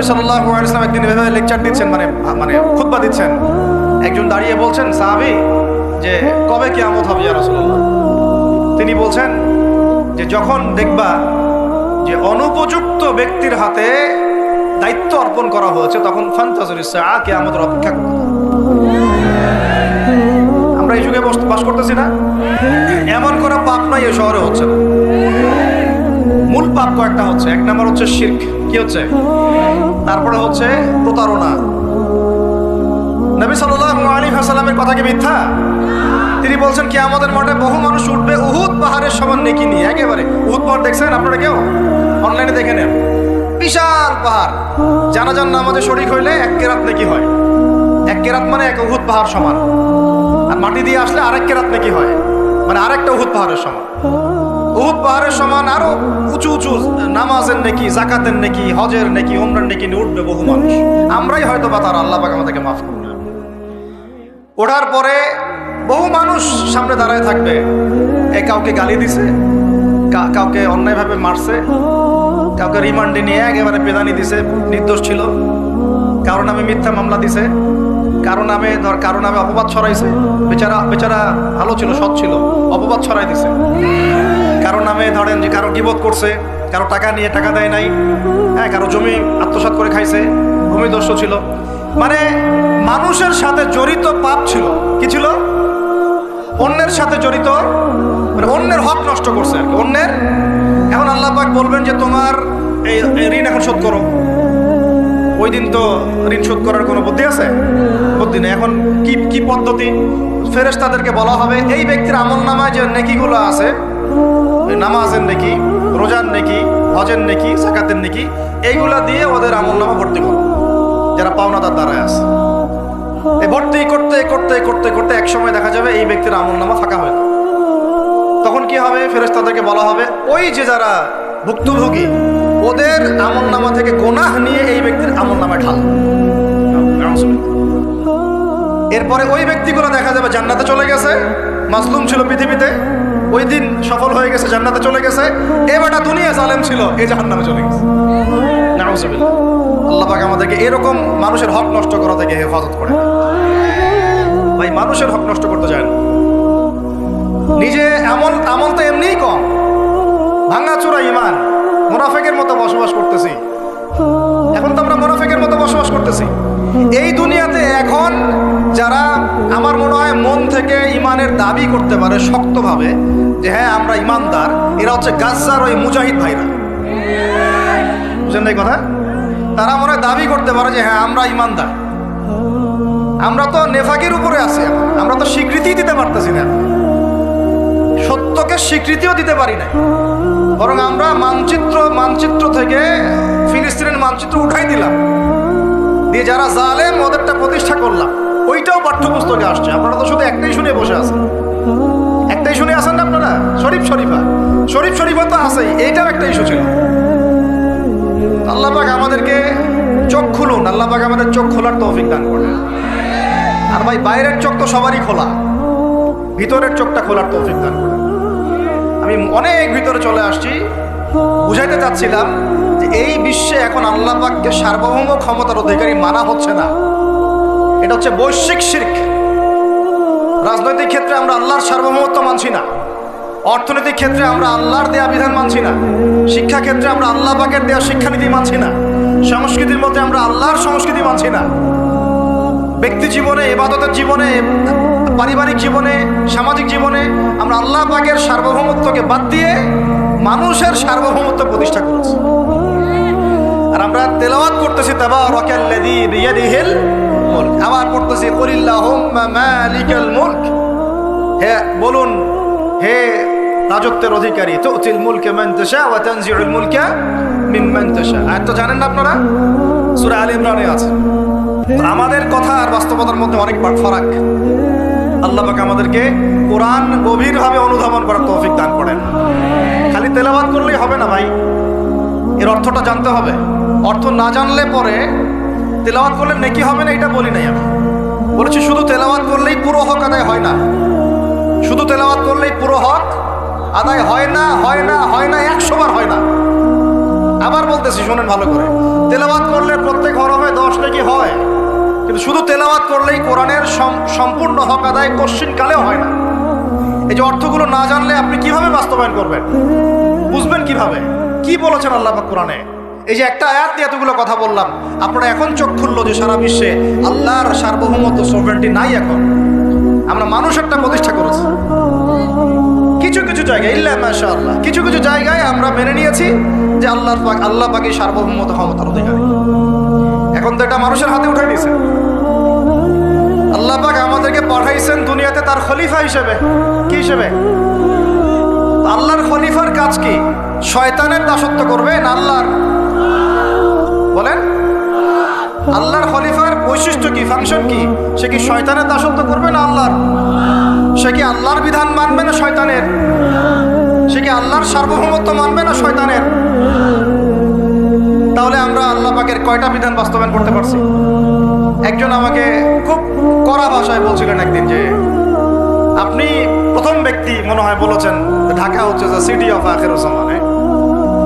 নবী সাল্লাল্লাহু আলাইহি ওয়াসাল্লাম একদিন এভাবে লেকচার দিচ্ছেন, মানে খুতবা দিচ্ছেন। একজন দাঁড়িয়ে বলছেন সাহাবী যে কবে কিয়ামত হবে ইয়া রাসূলুল্লাহ? তিনি বলছেন যে যখন দেখবা যে অনুপযুক্ত ব্যক্তির হাতে দায়িত্ব অর্পণ করা হয়েছে তখন ফান্তাজুরিস সাআ, কিয়ামতের অপেক্ষা করতে। আমরা এই যুগে বাস করতেছি না? এমন কোনো পাপ নাই এই শহরে হচ্ছে না। মূল পাপ কয়েকটা হচ্ছে। এক নম্বর হচ্ছে শিরক। কি হচ্ছে? তারপরে হচ্ছে প্রতারণা। নবী সাল্লাল্লাহু আলাইহি ওয়াসাল্লামের কথা কি মিথ্যা? তিনি বলছেন কিয়ামতের মাঠে বহু মানুষ উঠবে উহুদ পাহাড়ের সমান নেকি নিয়ে। একেবারে উহুদ পাহাড় দেখছেন আপনারা কেউ? অনলাইনে দেখে নেন। বিশাল পাহাড়। জানাজার নামাজে শরীক হইলে 1 কেরাত নেকি হয়। 1 কেরাত মানে 1 উহুদ পাহাড় সমান। আর মাটি দিয়ে আসলে আরেক কেরাত নেকি হয়, মানে আরেকটা উহুদ পাহাড়ের সমান। উহুদ পাহাড়ের সমান আরো উঁচু উঁচু নামাজের নেকি, যাকাতের নেকি, হজের নেকি, উমরার নেকি নিয়ে উঠবে বহু মানুষ। আমরাই হয়তো বা তার আল্লাহ পাক আমাদেরকে মাফ করুন। ওঠার পরে বহু মানুষ সামনে দাঁড়ায় থাকবে। কাউকে গালি দিছে, কাউকে অন্যায়ভাবে মারছে, কাউকে রিমান্ডে নিয়ে একেবারে পেদানি দিছে, নির্দোষ ছিল, কারো নামে মিথ্যা মামলা দিছে, কারো নামে অপবাদ ছড়াইছে। বেচারা ভালো ছিল, সৎ ছিল, অপবাদ ছড়াই দিছে। কারো নামে ধরেন যে কারো গীবত করছে, কারো টাকা নিয়ে টাকা দেয় নাই, হ্যাঁ, কারো জমি আত্মসাৎ করে খাইছে, ভূমিদস্যু ছিল। মানে মানুষের সাথে জড়িত পাপ ছিল। কি ছিল? অন্যের সাথে জড়িত, মানে অন্যের হক নষ্ট করছে আর কি, অন্যের। এখন আল্লাহ পাক বলবেন যে তোমার এই ঋণ এখন শোধ করো। ওই দিন তো ঋণ শোধ করার কোনো বুদ্ধি আছে? বুদ্ধি নেই। এখন কি পদ্ধতি? ফেরেশতাদেরকে বলা হবে এই ব্যক্তির আমলনামায় যে নেকিগুলো আছে, নামাজের নেকি, রোজার নেকি, হজের নেকি, যাকাতের নেকি, এইগুলা দিয়ে ওদের আমলনামা ভর্তি করো যারা পাওনাদার দ্বারায় আছে। এই ভর্তি করতে করতে করতে করতে এক সময় দেখা যাবে এই ব্যক্তির আমলনামা ফাঁকা হয়ে যাবে। তখন কি হবে? ফেরেশতাদেরকে বলা হবে ওই যে যারা ভুক্তভোগী ওদের আমলনামা থেকে গুনাহ নিয়ে এই ব্যক্তির আমলনামায় ঢাল। এরপরে ওই ব্যক্তিগুলো দেখা যাবে জান্নাতে চলে গেছে, মাজলুম ছিল পৃথিবীতে, ওই দিন সফল হয়ে গেছে, জান্নাতে চলে গেছে। এবারটা দুনিয়া জালেম ছিল, এই জাহান্নামে চলে গেছে। নাউজুবিল্লাহ। আল্লাহ পাক আমাদেরকে এরকম মানুষের হক নষ্ট করা থেকে হেফাজত করে। ভাই মানুষের হক নষ্ট করতে যায় না। নিজে আমল তো এমনিই কম, ভাঙাচোরা ঈমান, মুনাফিকের মতো বসবাস করতেছি। এখন তো আমরা মুনাফিকের মতো বসবাস করতেছি এই দুনিয়াতে। এখন যারা আমার মনে হয় মন থেকে ঈমানের দাবি করতে পারে শক্তভাবে যে হ্যাঁ আমরা ঈমানদার, এরা হচ্ছে গাজ্জার ওই মুজাহিদ ভাইরা। বুঝলেন এই কথা? তারা মনে হয় দাবি করতে পারে যে হ্যাঁ আমরা ঈমানদার। আমরা তো নেফাকের উপরে আছি, আমরা তো স্বীকৃতি দিতে পারতেছি না, সত্যকে স্বীকৃতিও দিতে পারি না। বরং আমরা মানচিত্র থেকে ফিলিস্তিনের মানচিত্র উঠাই দিলাম, দিয়ে যারা জালেম ওদেরটা প্রতিষ্ঠা করলাম। ওইটাও পাঠ্যপুস্তকে আসছে। আপনারা তো শুধু একটাই শুনে বসে আছেন, একটাই শুনে আসেন না আপনারা? শরীফ শরীফা তো আছেই, এইটাও একটা ইস্যু ছিল। আল্লাহ পাক আমাদেরকে চোখ খুলুন, আল্লাহ পাক আমাদের চোখ খোলার তৌফিক দান করেন। আর ভাই বাইরের চোখ তো সবারই খোলা, ভিতরের চোখটা খোলার তৌফিক দান করেন। আমি অনেক ভিতরে চলে আসছি, বুঝাইতে চাচ্ছিলাম যে এই বিশ্বে এখন আল্লাহ পাককে সার্বভৌম ক্ষমতার অধিকারী মানা হচ্ছে না। এটা হচ্ছে বৈশ্বিক শিরক। রাজনৈতিক ক্ষেত্রে আমরা আল্লাহর সার্বভৌমত্ব মানছি না, অর্থনৈতিক ক্ষেত্রে আমরা আল্লাহর দেয়া বিধান মানছি না, শিক্ষা ক্ষেত্রে আমরা আল্লাহ পাকের দেয়া শিক্ষানীতি মানছি না, সংস্কৃতির মধ্যে আমরা আল্লাহর সংস্কৃতি মানছি না। ব্যক্তি জীবনে, ইবাদতের জীবনে, পারিবারিক জীবনে, সামাজিক জীবনে আমরা আল্লাহ পাকের সার্বভৌমত্বকে বাদ দিয়ে মানুষের সার্বভৌমত্ব প্রতিষ্ঠা করেছি। আর আমরা তেলাওয়াত করতেছি তাবারাকাল্লাযী বিয়াদিহিল মুলক, আবার পড়তেছি কুলিল্লাহুম্মা মালিকাল মুলক। হে বলুন, হে রাজত্বের অধিকারী, তুতিল মুলকা মান তাশা ওয়া তানজিউল মুলকা মিম্মান তাশা। আয়াত তো জানেন না আপনারা? সূরা আলে ইমরানে আছে। আমাদের কথা আর বাস্তবতার মধ্যে অনেক ফারাক। আল্লাহ পাক আমাদেরকে কোরআন গভীরভাবে অনুধাবন করার তৌফিক দান করেন। খালি তেলাওয়াত করলেই হবে না ভাই, এর অর্থটা জানতে হবে। অর্থ না জানলে পরে তেলাওয়াত করলে নেকি হবে না, এটা বলি নাই আমি। বলেছি শুধু তেলাওয়াত করলেই পুরো হক আদায় হয় না, শুধু তেলাওয়াত করলেই পুরো হক আদায় হয় না, 100 বার হয় না। আবার বলতেছি শোনেন ভালো করে, তেলাওয়াত করলে প্রত্যেক হরফে 10 নেকি হয়, কিন্তু শুধু তেলাওয়াত করলেই কোরআনের সম্পূর্ণ হক আদায় কোশ্চিনকালেও হয় না। এই যে অর্থগুলো না জানলে আপনি কিভাবে বাস্তবায়ন করবেন, বুঝবেন কিভাবে, কি বলেছেন আল্লাহ পাক কোরআনে? এই যে একটা আয়াত নিয়ে এতগুলো কথা বললাম, আপনারা এখন চোখ খুললো যে সারা বিশ্বে আল্লাহর সার্বভৌমত্ব সোভরেন্টি নাই। এখন আমরা মানুষেরটা প্রতিষ্ঠা করেছি কিছু কিছু জায়গায়, ইল্লা মাশাআল্লাহ, কিছু কিছু জায়গায় আমরা মেনে নিয়েছি যে আল্লাহ পাকের সার্বভৌমত্ব ক্ষমতার অধিকারী। এখন তো এটা মানুষের হাতে উঠাই দিয়েছে। আল্লাহ পাক আমাদেরকে পাঠাইছেন দুনিয়াতে তার খলিফা হিসেবে। কি হিসেবে? আল্লাহর খলিফার কাজ কি? শয়তানের দাসত্ব করবে না আল্লাহর? বলেন, আল্লাহর খলিফার বৈশিষ্ট্য কি, ফাংশন কি? সে কি শয়তানের দাসত্ব করবে না আল্লাহর? সে কি আল্লাহর বিধান মানবে না শয়তানের? সে কি আল্লাহর সার্বভৌমত্ব মানবে না শয়তানের? তাহলে আমরা আল্লাহ পাকের কয়টা বিধান বাস্তবায়ন করতে পারছি? একজন আমাকে খুব কড়া ভাষায় বলছিলেন একদিন যে আপনি প্রথম ব্যক্তি মনে হয় বলেছেন ঢাকা হচ্ছে যে সিটি অফ আখিরুজ্জামানে।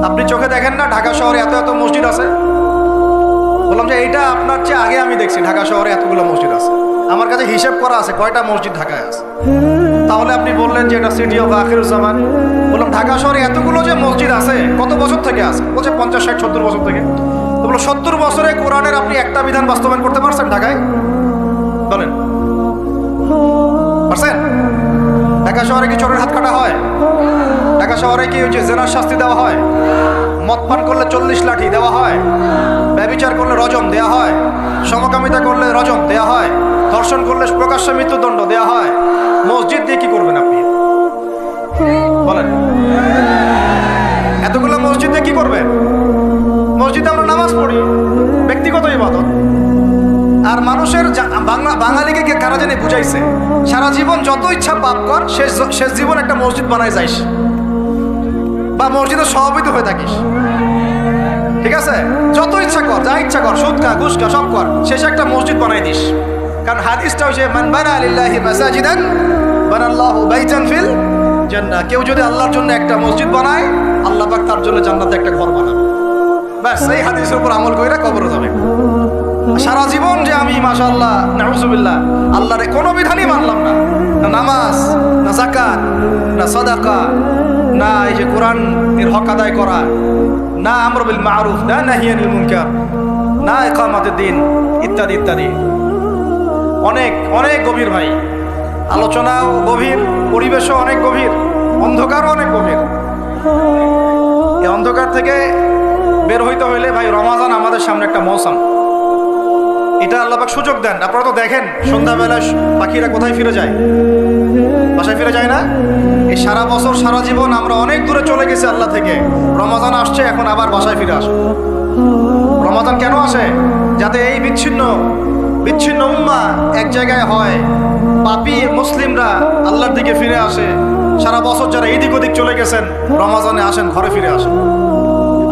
আপনি চোখে দেখেন না ঢাকা শহরে এত এত মসজিদ আছে? বললাম যে এইটা আপনার চেয়ে আগে আমি দেখছি ঢাকা শহরে এতগুলো মসজিদ আছে। আমার কাছে হিসাব করা আছে কয়টা মসজিদ ঢাকায় আছে। তাহলে আপনি বললেন যে এটা সিটি অফ আখিরুজ্জামান। বললাম ঢাকা শহরে এতগুলো যে মসজিদ আছে কত বছর থেকে আছে? বলছে 50, 60, 70 বছর থেকে। তো বললো 70 বছরে কোরআনের আপনি একটা বিধান বাস্তবায়ন করতে পারছেন ঢাকায়? বলেন, পারছেন? ঢাকা শহরে কি চোরের হাত কাটা হয়? ঢাকা শহরে কি ওই যে জেনার শাস্তি দেওয়া হয়? মদ পান করলে 40 লাঠি দেওয়া হয়? ব্যভিচার করলে রজম দেওয়া হয়? সমকামিতা করলে রজম দেওয়া হয়? ধর্ষণ করলে প্রকাশ্য মৃত্যুদণ্ড দেওয়া হয়? মসজিদ দিয়ে কি করবেন আপনি? বলেন, এতগুলো মসজিদ দিয়ে কি করবেন? মসজিদে আমরা নামাজ পড়ি, ব্যক্তিগত ইবাদত। আর মানুষের বাঙালিকে কারা জানি বুঝাইছে সারা জীবন যত ইচ্ছা পাপ কর, শেষ জীবন একটা মসজিদ বানায় যাইস বা মসজিদের সভাপতি হয়ে থাকিস। ঠিক আছে, যত ইচ্ছা কর, যা ইচ্ছা কর, সুদ খা, ঘুষ খা, সব কর, শেষে একটা মসজিদ বানাই দিস। কারণ হাদিসটা হচ্ছে মান বানা লিল্লাহি মাসাজিদান বানাল্লাহু বাইতান ফিল জান্নাহ। কেউ যদি আল্লাহর জন্য একটা মসজিদ বানায়, আল্লাহ পাক তার জন্য জান্নাতে একটা ঘর বানাবে। ব্যাস, এই হাদিসের উপর আমল কইরা কবরে যাবে। সারা জীবন যে আমি মাশাআল্লাহ নাউজুবিল্লাহ আল্লাহর কোনো বিধানই মানলাম না, না নামাজ, না যাকাত, না সাদাকা, না এই যে কোরআন এর হক আদায় করা, না আমর বিল মারুফ, না নাহি আনিল মুনকার, না ইকামাতুদ দ্বীন, ইত্যাদি ইত্যাদি। অনেক অনেক গভীর ভাই, আলোচনাও গভীর, পরিবেশও অনেক গভীর, অন্ধকারও অনেক গভীর। এই অন্ধকার থেকে বের হইতে হইলে ভাই রমাজান আমাদের সামনে একটা মৌসুম। এটা আল্লাহ পাক সুযোগ দেন। আপনারা তো দেখেন সন্ধ্যাবেলা পাখিরা কোথায় ফিরে যায়? বাসায় ফিরে যায় না? এই সারা বছর সারা জীবন আমরা অনেক দূরে চলে গেছি আল্লাহ থেকে। রমাজান আসছে, এখন আবার বাসায় ফিরে আসে। রমাজান কেন আসে? যাতে এই বিচ্ছিন্ন উম্মাহ এক জায়গায় হয়, পাপী মুসলিমরা আল্লাহর দিকে ফিরে আসে। সারা বছর যারা এদিক ওদিক চলে গেছেন, রমাজানে আসেন, ঘরে ফিরে আসেন।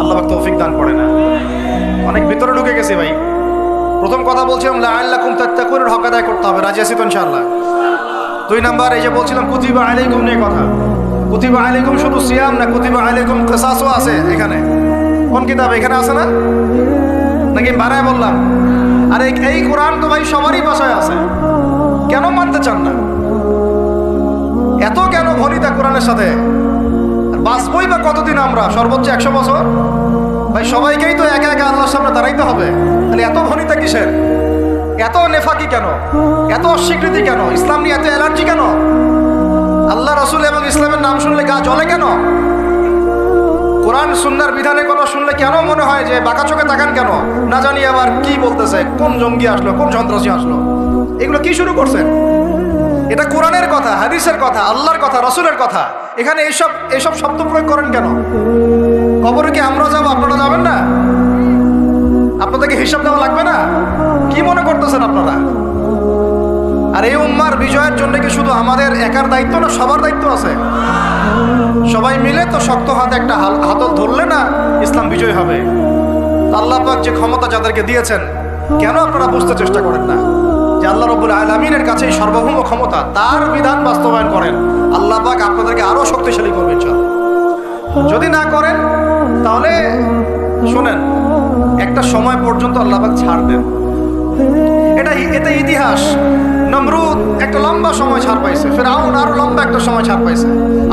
আল্লাহ পাক তৌফিক দান করে না। অনেক ভিতরে ঢুকে গেছি ভাই। প্রথম কথা বলছিলাম লাআল্লাকুম তাত্তাকুনের হক আদায় করতে হবে। রাজি আছি তো ইনশাআল্লাহ? 2 নাম্বার এই যে বলছিলাম কুতিবা আলাইকুম নিয়ে কথা। কুতিবা আলাইকুম শুধু সিয়াম না, কুতিবা আলাইকুম কিসাসও আছে এখানে। কোন কিতাব এখানে আছে না? নাকি বানায় বললাম? আর এই কোরআন তো ভাই সবারই ভাষায় আছে, কেন মানতে চান না? এত কেন ভনিতা কোরআনের সাথে? বাঁচবই বা কতদিন আমরা? সর্বোচ্চ 100 বছর। ভাই সবাইকেই তো একা একা আল্লাহর সামনে দাঁড়াইতে হবে, তাহলে এত ভনিতা কিসের? এত নেফাকি কেন? এত অস্বীকৃতি কেন? ইসলাম নিয়ে এত অ্যালার্জি কেন? আল্লাহ রাসূল এবং ইসলামের নাম শুনলে গা জ্বলে কেন? কোরআন সুন্নাহর বিধানের কথা শুনলে কেন মনে হয় যে বাঁকা চোখে তাকান কেন? না জানি আবার কি বলতেছে, কোন জঙ্গি আসলো, কোন সন্ত্রাসী আসলো, এগুলো কি শুরু করছেন? এটা কোরআনের কথা, হাদিসের কথা, আল্লাহর কথা, রাসূলের কথা। এখানে এইসব শব্দ প্রয়োগ করেন কেন? কবরে কি আমরা যাবো, আপনারা যাবেন না? আপনাদেরকে হিসাব দেওয়া লাগবে না? কি মনে করতেছেন আপনারা? আর এই উম্মার বিজয়ের জন্য কি শুধু আমাদের একার দায়িত্ব না, সবার দায়িত্ব আছে? সবাই মিলে তো শক্ত হাতে একটা হাতল ধরলে না ইসলাম বিজয় হবে। আল্লাহ পাক যে ক্ষমতা যাদেরকে দিয়েছেন, কেন আপনারা বুঝতে চেষ্টা করেন না যে আল্লাহ রাব্বুল আলামিনের কাছে সর্বভৌম ক্ষমতা, তার বিধান বাস্তবায়ন করেন, আল্লাহ পাক আপনাদেরকে আরো শক্তিশালী করবেন ইনশাআল্লাহ। যদি না করেন তাহলে শুনেন, একটা সময় পর্যন্ত আল্লাহ পাক ছাড় দেন। এটা ইতিহাস। নমরুদ একটা লম্বা সময় ছাড় পাইছে, ফিরআউন আরো লম্বা একটা সময় ছাড় পাইছে,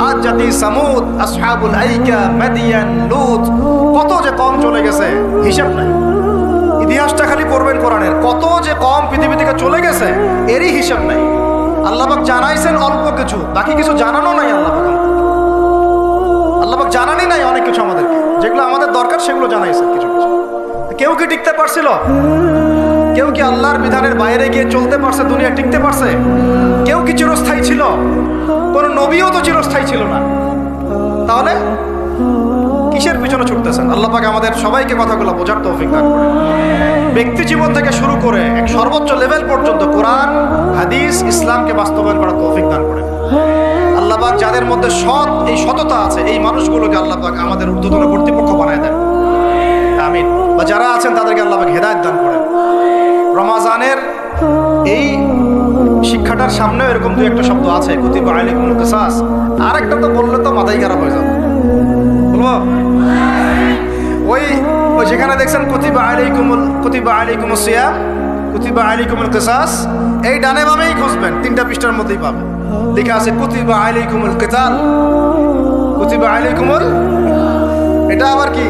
আদ জাতি সামুদ, আসহাবুল আইকা, মাদিয়ান, লূত, কত যে কম চলে গেছে হিসাব নাই। ইতিহাসটা খালি পড়বেন কোরআনের, কত যে কম পৃথিবী থেকে চলে গেছে এরই হিসাব নাই। আল্লাহ পাক জানাইছেন অল্প কিছু, বাকি কিছু জানানো নাই। আল্লাহ পাক জানানি নাই অনেক কিছু আমাদেরকে, যেগুলো আমাদের দরকার সেগুলো জানাইছেন কিছু কিছু। কেউ কি টিকতে পারছিল? কেউ কি আল্লাহর বিধানের বাইরে গিয়ে চলতে পারছে? দুনিয়া টিকতে পারছে? কেউ কি চিরস্থায়ী ছিল? কোন নবীও তো চিরস্থায়ী ছিল না। তাহলে কিসের পিছনে ছুটতেছেন? আল্লাহ পাক আমাদের সবাইকে কথাগুলো বোঝার তৌফিক দান করেন। ব্যক্তি জীবন থেকে শুরু করে এক সর্বোচ্চ লেভেল পর্যন্ত কোরআন, হাদিস, ইসলামকে বাস্তবায়ন করার তৌফিক দান করেন। আল্লাহ পাক যাদের মধ্যে এই সততা আছে, এই মানুষগুলোকে আল্লাহ পাক আমাদের ঊর্ধ্বতন কর্তৃপক্ষ বানায় দেন, আমিন। বা যারা আছেন তাদেরকে আল্লাহ পাক হেদায়েত দান করেন। রমাজানের এই শিক্ষাটার সামনেও এরকম দুই একটা শব্দ আছে, কুতিবা আলাইকুমুল কিসাস। আর একটা তো বললে তো মাথায় খারাপ হয়ে যাবে, বলবো? ওই যেখানে দেখছেন কুতিবা আলাইকুমুস সিয়াম, কুতিবা আলাইকুমুল কিসাস, এই ডানে বামেই খুঁজবেন, 3টা পৃষ্ঠার মধ্যেই পাবেন। লেখা আছে কুতিবা আলাইকুমুল কিতাল, কুতিবা আলাইকুমুল, এটা আবার কি?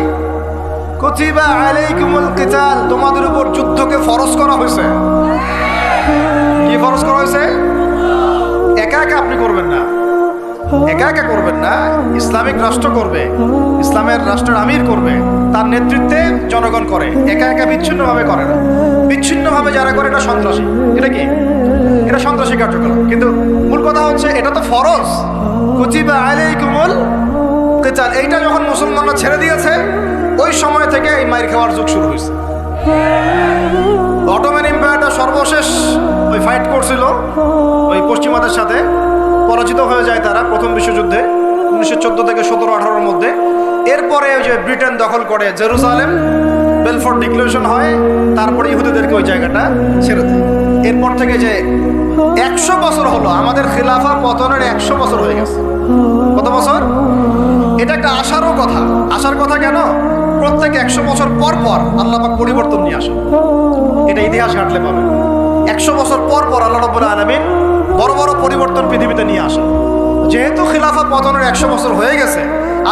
কুতিবা আলাইকুমুল কিতাল, তোমাদের উপর যুদ্ধকে ফরজ করা হয়েছে। কি ফরজ করা হয়েছে? একা একা আপনি করবেন না, একা একা করবেন না। ইসলামিক রাষ্ট্র করবে, ইসলামের রাষ্ট্রের আমির করবে, তার নেতৃত্বে জনগণ করে, একা একা বিচ্ছিন্নভাবে করে না। বিচ্ছিন্নভাবে যারা করে এটা সন্ত্রাসী। এটা কি? এটা সন্ত্রাসী কার্যকলাপ। কিন্তু মূল কথা হচ্ছে এটা তো ফরজ। কুতিবা আলাইকুমুল কিতাল, এইটা যখন মুসলমানরা ছেড়ে দিয়েছে ওই সময় থেকে এই মাইর খাওয়ার যুগ শুরু হয়েছে। অটোমান এম্পায়ারটা সর্বশেষ ওই ফাইট করছিল ওই পশ্চিমাদের সাথে, পরাজিত হয়ে যায় তারা প্রথম বিশ্বযুদ্ধে 1914 থেকে 17-18-র মধ্যে। এরপরে ওই যে ব্রিটেন দখল করে জেরুজালেম, বেলফোর্ট ডিক্লারেশন হয়, তারপরে ইহুদিদেরকে ওই জায়গাটা ছেড়ে দেয়। এরপর থেকে যে 100 বছর হলো, আমাদের খিলাফা পতনের 100 বছর হয়ে গেছে। কত বছর? এটা একটা আশারও কথা। আশার কথা কেন? প্রত্যেক 100 বছর পর পর আল্লাহ পাক পরিবর্তন নিয়ে আসে। এটা ইতিহাস ঘাটলে পাবেন। 100 বছর পর পর আল্লাহ রাব্বুল আলামিন বড় বড় পরিবর্তন পৃথিবীতে নিয়ে আসেন। যেহেতু খিলাফা পতনের 100 বছর হয়ে গেছে,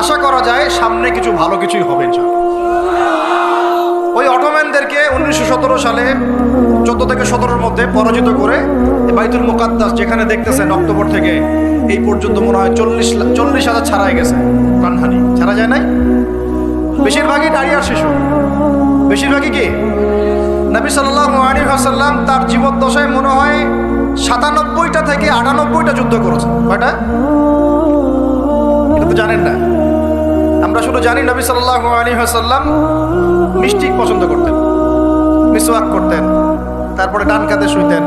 আশা করা যায় সামনে কিছু ভালো কিছুই হবে ইনশাআল্লাহ। ওই অটোম্যানদেরকে 1917 সালে 14 থেকে 17-র মধ্যে পরাজিত করে বাইতুল মুকাদ্দাস, যেখানে দেখতেছেন অক্টোবর থেকে এই পর্যন্ত মনে হয় 40,000 ছাড়াই গেছে, প্রাণহানি ছাড়া যায় নাই। বেশিরভাগই নারী আর শিশু। বেশিরভাগই কি? নবী সাল্লাল্লাহু আলাইহি ওয়াসাল্লাম তার জীবদ্দশায় মনে হয় 97টা থেকে 98টা যুদ্ধ করেছেন। কয়টা? এটা তো জানেন না। আমরা শুধু জানি নবী সাল্লাল্লাহু আলাইহি ওয়াসাল্লাম মিষ্টি পছন্দ করতেন, মিসওয়াক করতেন, তারপরে ডান কাঁধে শুইতেন,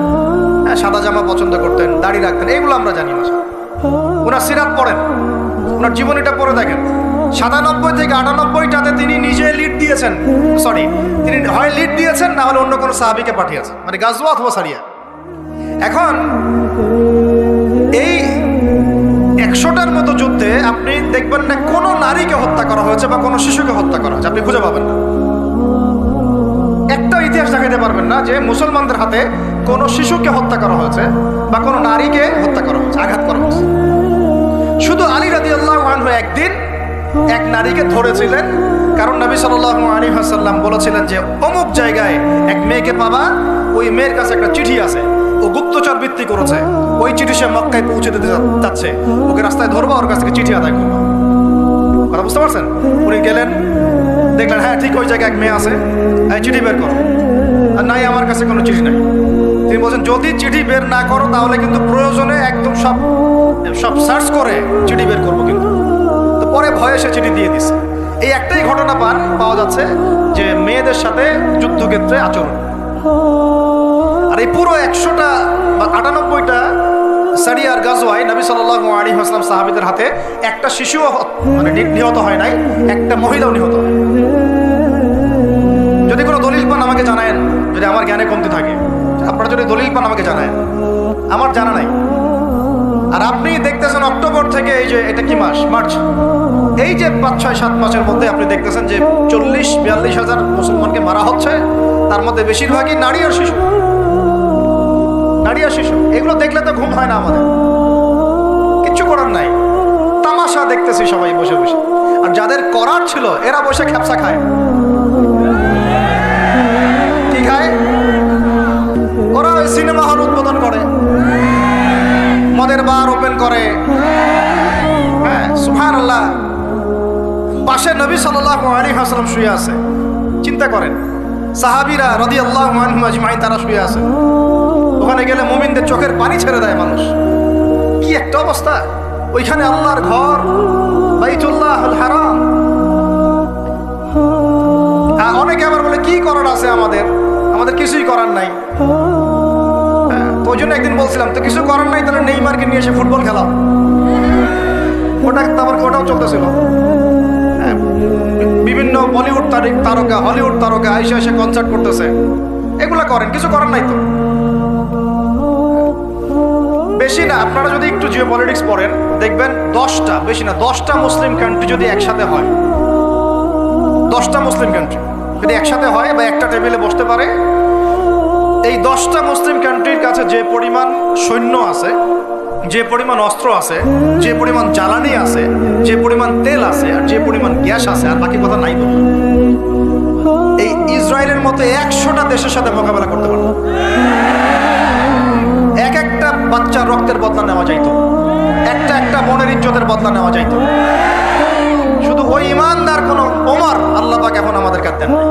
সাদা জামা পছন্দ করতেন, দাড়ি রাখতেন, এগুলো আমরা জানি। ওনার সিরাত পড়েন, ওনার জীবনীটা পড়ে দেখেন। 97 থেকে 98টাতে তিনি নিজে লিড দিয়েছেন, তিনি হয় লিড দিয়েছেন না হলে অন্য কোনো সাহাবীকে পাঠিয়েছেন, মানে গাজওয়া অথবা সারিয়া। এখন এই 100টার মতো যুদ্ধে আপনি দেখবেন না কোনো নারীকে হত্যা করা হয়েছে বা কোনো শিশুকে হত্যা করা হয়েছে, আপনি খুঁজে পাবেন না। একটা ইতিহাস দেখাতে পারবেন না যে মুসলমানদের হাতে কোনো শিশুকে হত্যা করা হয়েছে বা কোনো নারীকে হত্যা করা হয়েছে, আঘাত করা হয়েছে। শুধু আলী রাদিয়াল্লাহু আনহু একদিন এক নারীকে ধরেছিলেন, কারণ নবী সাল্লাল্লাহু আলাইহি ওয়াসাল্লাম বলেছিলেন যে অমুক জায়গায় এক মেয়েকে পাবা, ওই মেয়ের কাছে একটা চিঠি আছে, ও গুপ্তচর বৃত্তি করেছে, ওই চিঠি সে মক্কায় পৌঁছে দিতে যাচ্ছে, ওকে রাস্তায় ধরবা, ওর কাছ থেকে চিঠি আদায় করবা। কথা বুঝতে পারছেন? উনি গেলেন, দেখলেন হ্যাঁ ঠিক ওই জায়গায় এক মেয়ে আছে, চিঠি বের করো। আর নাই, আমার কাছে কোনো চিঠি নাই। তিনি বলছেন যদি চিঠি বের না করো তাহলে কিন্তু প্রয়োজনে একদম সব সার্চ করে চিঠি বের করবো কিন্তু। তো পরে ভয়ে সে চিঠি দিয়ে দিচ্ছে। এই একটাই ঘটনা পাওয়া যাচ্ছে যে মেয়েদের সাথে যুদ্ধক্ষেত্রে আচরণ। আর এই পুরো 100টা বা 98টা সারিয়ার গাজওয়ায় নবী সাল্লাল্লাহু আলাইহি ওয়াসাল্লাম সাহাবীদের হাতে একটা শিশুও মানে নিহত হয় নাই, একটা মহিলাও নিহত হয়। যদি কোনো দলিল পান আমাকে জানায়েন, যদি আমার জ্ঞানে কমতি থাকে। আপনারা যদি দলিল পান আমাকে জানায়েন, আমার জানা নাই। আর আপনি দেখতেছেন অক্টোবর থেকে এই যে এটা কি মাস, মার্চ, এই যে 5-6-7 মাসের মধ্যে আপনি দেখতেছেন যে 40-42 হাজার মুসলমানকে মারা হচ্ছে, তার মধ্যে বেশিরভাগই নারী আর শিশু। নারী আর শিশু, এগুলো দেখলে তো ঘুম হয় না আমাদের, কিচ্ছু করার নাই, তামাশা দেখতেছি সবাই বসে বসে। আর যাদের করার ছিল এরা বসে খ্যাপসা খায়। কি খায়? ওরা ওই সিনেমা হল উদ্বোধন করে, মদের বার ওপেন করে। হ্যাঁ, সুবহানাল্লাহ। পাশে নবী সাল্লাল্লাহু আলাইহি ওয়াসাল্লাম শুয়ে আছে, চিন্তা করেন। সাহাবীরা রাদিয়াল্লাহু আনহুম আজমাইন তারা শুয়ে আছে। ওখানে গেলে মুমিনদের চোখের পানি ছেড়ে দেয় মানুষ। কি একটা অবস্থা! ওইখানে আল্লাহর ঘর বাইতুল্লাহুল হারাম। অনেকে আবার বলে কি করার আছে আমাদের, আমাদের কিছুই করার নাই। তো ওই জন্য একদিন বলছিলাম, তো কিছু করার নাই তাহলে নেইমারকে নিয়ে এসে ফুটবল খেলাও। ওটাও চলতেছিল। বিভিন্ন বলিউড তারকা, হলিউড তারকা আইসা এসে কনসার্ট করতেছে, এগুলা করেন, কিছু করার নাই তো। বেশি না, আপনারা যদি একটু জিও পলিটিক্স পড়েন দেখবেন 10টা, বেশি না 10টা মুসলিম কান্ট্রি যদি একসাথে হয়, 10টা মুসলিম কান্ট্রি যদি একসাথে হয় বা একটা টেবিলে বসতে পারে, এই 10টা মুসলিম কান্ট্রির কাছে যে পরিমাণ সৈন্য আছে, যে পরিমাণ অস্ত্র আছে, যে পরিমাণ জ্বালানি আছে, যে পরিমাণ তেল আছে, আর যে পরিমাণ গ্যাস আছে, আর বাকি কথা নাই বললাম, এই ইসরায়েলের মতো 100টা দেশের সাথে মোকাবেলা করতে পারবে। এক একটা বাচ্চার রক্তের বদলা নেওয়া যাইতো, একটা একটা বোনের ইজ্জতের বদলা নেওয়া যাইতো। শুধু ওই ইমানদার কোন ওমর আল্লাহ পাক এখন আমাদের কাছে দেন নাই।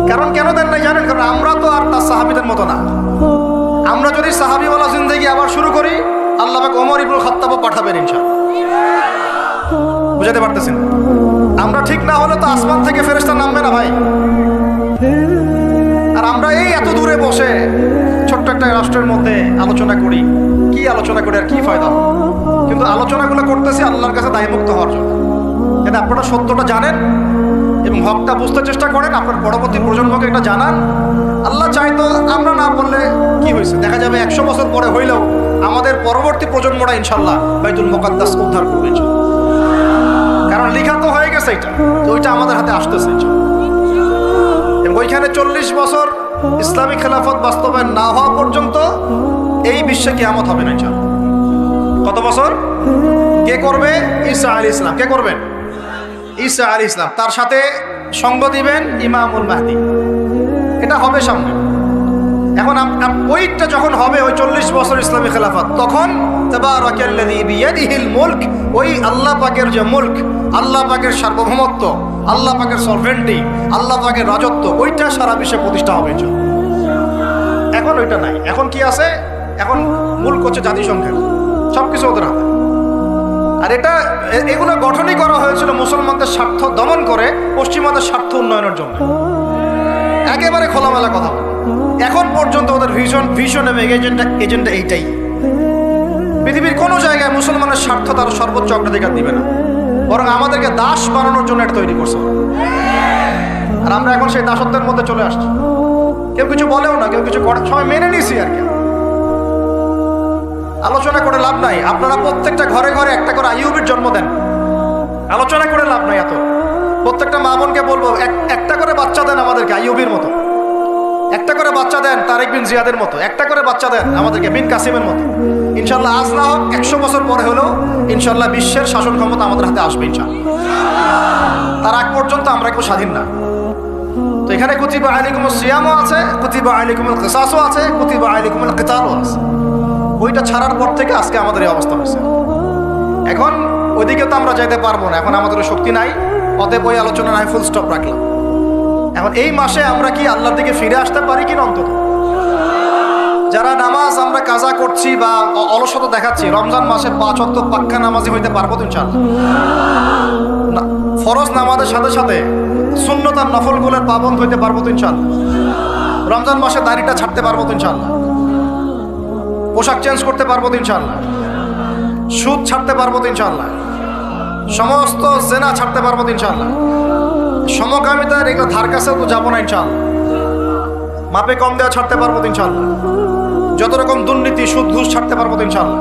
কারণ কেন দেন নাই জানেন? কারণ আমরা তো আর তার সাহাবীদের মতো না। আমরা যদি সাহাবীওয়ালা জিন্দেগি আবার শুরু করি, আল্লাহ পাক ওমর ইবনুল খাত্তাবও পাঠাবেন ইনশাআল্লাহ। বুঝাতে পারতেছেন? আমরা ঠিক না হলে তো আসমান থেকে ফেরেশতা নামবে না ভাই। আর আমরা এই এত দূরে বসে ছোট্ট একটা রাষ্ট্রের মধ্যে আলোচনা করি, কি আলোচনা করি আর কি ফায়দা? কিন্তু আলোচনাগুলো করতেছি আল্লাহর কাছে দায়মুক্ত হওয়ার জন্য। যাতে আপনারা সত্যটা জানেন এবং হকটা বুঝতে চেষ্টা করেন, আপনার পরবর্তী প্রজন্মকে এটা জানান। আল্লাহ চাইতো আমরা না বললে কি হয়েছে, দেখা যাবে 100 বছর পরে হইলেও আমাদের পরবর্তী প্রজন্মরা ইনশাল্লাহ বাইতুল মুকাদ্দাস উদ্ধার করবে। কারণ লেখা তো হয়ে গেছে, এটা তো ওইটা আমাদের হাতে আসতেছে। এবং ওইখানে 40 বছর ইসলামিক খেলাফত বাস্তবায়ন না হওয়া পর্যন্ত এই বিশ্বে কিয়ামত হবে না ইনশাআল্লাহ। কত বছর? কে করবে? ঈসা আলাইহিস সালাম। কে করবেন? ঈসা আলাইহিস সালাম। তার সাথে সঙ্গ দিবেন ইমামুল মাহদি। এটা হবে সামনে। এখন ওইটা যখন হবে, ওই 40 বছর ইসলামী খেলাফত, তখন তাবারাকাল্লাযী বিয়াদিহিল মুলক, ওই আল্লাহ পাকের যে মুলক, আল্লাহ পাকের সার্বভৌমত্ব, আল্লাহ পাকের সরভেন্টি, আল্লাহ পাকের রাজত্ব, ওইটা সারা বিশ্বে প্রতিষ্ঠা হবে। এখন ওইটা নাই। এখন কি আছে? এখন মুলক হচ্ছে জাতিসংঘের, সবকিছু ওদের হাতে। আর এগুলো গঠনই করা হয়েছিল মুসলমানদের স্বার্থ দমন করে পশ্চিমাদের স্বার্থ উন্নয়নের জন্য। একেবারে খোলামেলা কথা। এখন পর্যন্ত ওদের ভিশন এবং এজেন্ডা এইটাই। পৃথিবীর কোনো জায়গায় মুসলমানের স্বার্থ তার সর্বোচ্চ অগ্রাধিকার দিবে না, বরং আমাদেরকে দাস বানানোর জন্য এটা তৈরি করছে। আর আমরা এখন সেই দাসত্বের মধ্যে চলে আসছি। কেউ কিছু বলেও না, কেউ কিছু করে, সবাই মেনে নিছি। আর কি আলোচনা করে লাভ নাই। আপনারা প্রত্যেকটা ঘরে ঘরে একটা করে আইয়ুবের জন্ম দেন, আলোচনা করে লাভ নাই। এত প্রত্যেকটা মা বোনকে বলবো, একটা করে বাচ্চা দেন আমাদেরকে আইয়ুবের মতো, একটা করে বাচ্চা দেন তারেক বিন জিয়াদের মতো, একটা করে বাচ্চা দেন আমাদেরকে বিন কাসিমের মতো। ইনশাল্লাহ আজ না হোক 100 বছর পরে হলেও ইনশাল্লাহ বিশ্বের শাসন ক্ষমতা আমাদের হাতে আসবে ইনশাল্লাহ। তার আগ পর্যন্ত আমরা কেউ স্বাধীন না। তো এখানে কুতিবা আলাইকুমুস সিয়ামও আছে, কুতিবা আলাইকুমুল কিসাসও আছে, কুতিবা আলাইকুমুল কিতালও আছে। ওইটা ছাড়ার পর থেকে আজকে আমাদের এই অবস্থা হয়েছে। এখন ওইদিকে তো আমরা যাইতে পারবো না, এখন আমাদের শক্তি নাই। অতএব ওই আলোচনা নাই, ফুল স্টপ রাখলাম। এখন এই মাসে আমরা কি আল্লাহর দিকে ফিরে আসতে পারি কিনা? অন্তত যারা নামাজ আমরা কাজা করছি বা অলসতা দেখাচ্ছি, রমজান মাসে 5 ওয়াক্ত পাক্কা নামাজি হইতে পারবো তো ইনশাআল্লাহ? ফরজ নামাজের সাথে সাথে সুন্নত আর নফলগুলোর পাবন্দ হইতে পারবো তো ইনশাআল্লাহ? রমজান মাসে দাড়িটা ছাড়তে পারবো তো ইনশাআল্লাহ? পোশাক চেঞ্জ করতে পারবো তো ইনশাআল্লাহ? সুদ ছাড়তে পারবো তো ইনশাআল্লাহ? সমস্ত জেনা ছাড়তে পারবো তো ইনশাআল্লাহ? সমকামিতার এগুলো ধার কাছেও তো যাবো না ইনশাআল্লাহ? মাপে কম দেওয়া ছাড়তে পারবো তো ইনশাআল্লাহ? যত রকম দুর্নীতি, সুদ, ঘুষ ছাড়তে পারবো তো ইনশাআল্লাহ?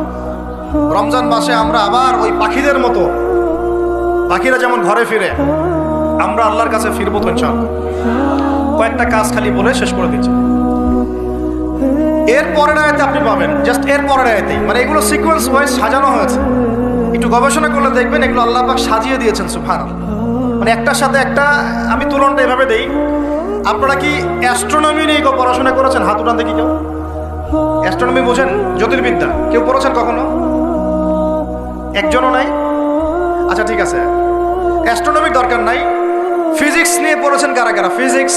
রমজান মাসে আমরা আবার ওই পাখিদের মতো, পাখিরা যেমন ঘরে ফিরে, আমরা আল্লাহর কাছে ফিরবো তো ইনশাআল্লাহ। কয়েকটা কাজ খালি বলে শেষ করে দিচ্ছি। এর পরের আয়াতে আপনি পাবেন, জাস্ট এর পরের আয়াতেই, মানে এগুলো সিকোয়েন্স ওয়াইজ সাজানো হয়েছে। একটু গবেষণা করলে দেখবেন এগুলো আল্লাহ পাক সাজিয়ে দিয়েছেন সুবহানাল্লাহ। মানে একটার সাথে একটা, আমি তুলনাটা এভাবে দেই। আপনারা কি অ্যাস্ট্রোনমি নিয়ে কেউ পড়াশোনা করেছেন? হাত উঠান দেখি কেউ। অ্যাস্ট্রোনমি বোঝেন? জ্যোতির্বিদ্যা কেউ পড়েছেন কখনো? একজনও নাই? আচ্ছা ঠিক আছে, অ্যাস্ট্রোনমির দরকার নাই। ফিজিক্স নিয়ে পড়েছেন কারা কারা? ফিজিক্স,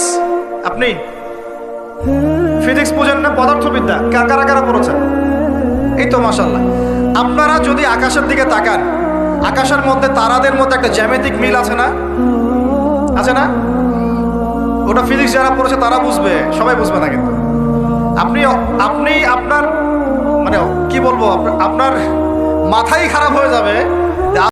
আপনি ফিজিক্স বোঝেন না? পদার্থবিদ্যা কারা কারা পড়েছেন? এই তো মাশাআল্লাহ। আপনারা যদি আকাশের দিকে তাকান, আকাশের মধ্যে তারাদের মধ্যে একটা জ্যামিতিক মিল আছে না? আছে না? ওটা ফিজিক্স যারা পড়েছে তারা বুঝবে, সবাই বুঝবে না। কিন্তু আপনি আপনি আপনার মানে কি বলবো, আপনার মাথাই খারাপ হয়ে যাবে